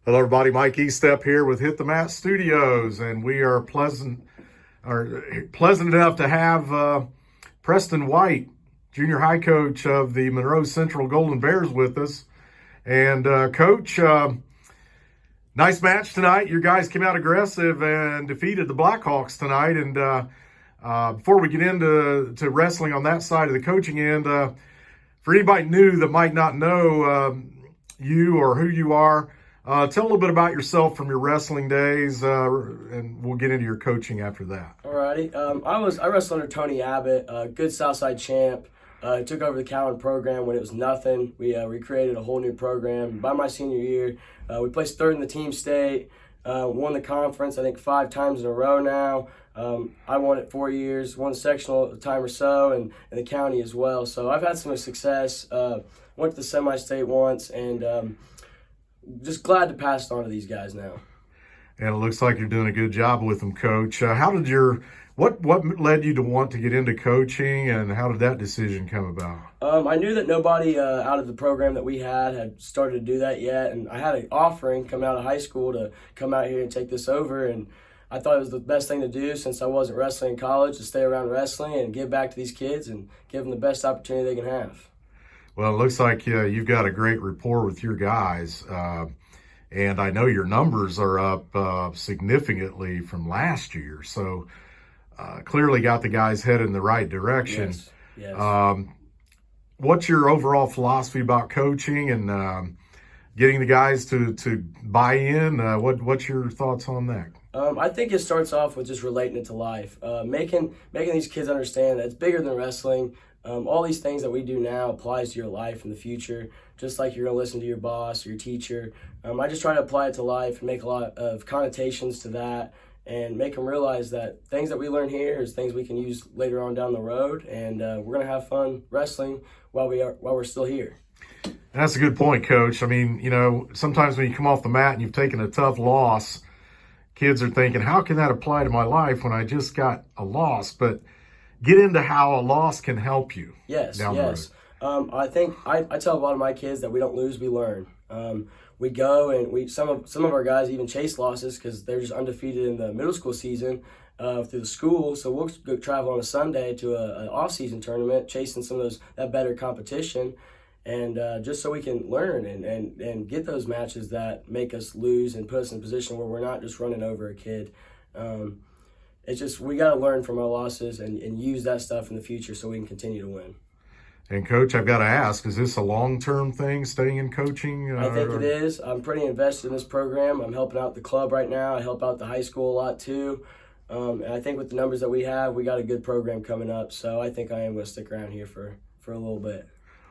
Hello, everybody. Mike Estep here with Hit the Mat Studios, and we are pleasant enough to have Preston White, junior high coach of the Monroe Central Golden Bears, with us. And Coach, nice match tonight. Your guys came out aggressive and defeated the Blackhawks tonight. And before we get into wrestling on that side of the coaching end, for anybody new that might not know you or who you are, tell a little bit about yourself from your wrestling days, and we'll get into your coaching after that. Alrighty. I wrestled under Tony Abbott, good Southside champ. Took over the Cowan program when it was nothing. We recreated a whole new program. By my senior year, we placed third in the team state, won the conference, I think 5 times in a row now. I won it 4 years, won the sectional a time or so, and the county as well. So I've had some success. Went to the semi-state once, and just glad to pass it on to these guys now. And it looks like you're doing a good job with them, Coach. What led you to want to get into coaching, and how did that decision come about? I knew that nobody out of the program that we had started to do that yet, and I had an offering coming out of high school to come out here and take this over, and I thought it was the best thing to do since I wasn't wrestling in college, to stay around wrestling and give back to these kids and give them the best opportunity they can have. Well, it looks like you've got a great rapport with your guys, and I know your numbers are up significantly from last year, so clearly got the guys headed in the right direction. Yes. What's your overall philosophy about coaching and getting the guys to buy in? What's your thoughts on that? I think it starts off with just relating it to life, making these kids understand that it's bigger than wrestling. All these things that we do now applies to your life in the future, just like you're going to listen to your boss or your teacher. I just try to apply it to life and make a lot of connotations to that and make them realize that things that we learn here is things we can use later on down the road, and we're going to have fun wrestling while we're still here. That's a good point, Coach. I mean, sometimes when you come off the mat and you've taken a tough loss, kids are thinking, how can that apply to my life when I just got a loss? But get into how a loss can help you. Yes. The road. I think I tell a lot of my kids that we don't lose, we learn. We go and some of our guys even chase losses because they're just undefeated in the middle school season through the school. So we'll go travel on a Sunday to an off-season tournament, chasing some of that better competition, and just so we can learn and get those matches that make us lose and put us in a position where we're not just running over a kid. It's just we got to learn from our losses and use that stuff in the future so we can continue to win. And, Coach, I've got to ask, is this a long-term thing, staying in coaching? I think it is. I'm pretty invested in this program. I'm helping out the club right now. I help out the high school a lot, too. And I think with the numbers that we have, we got a good program coming up. So I think I am going to stick around here for a little bit.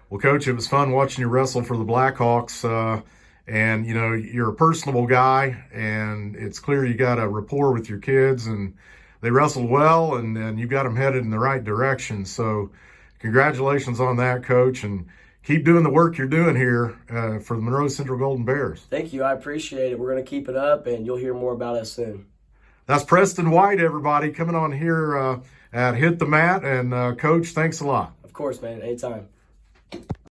Well, Coach, it was fun watching you wrestle for the Blackhawks. And, you're a personable guy, and it's clear you got a rapport with your kids, and they wrestled well, and you got them headed in the right direction. So congratulations on that, Coach, and keep doing the work you're doing here for the Monroe Central Golden Bears. Thank you. I appreciate it. We're going to keep it up, and you'll hear more about us soon. That's Preston White, everybody, coming on here at Hit the Mat. And, Coach, thanks a lot. Of course, man. Anytime.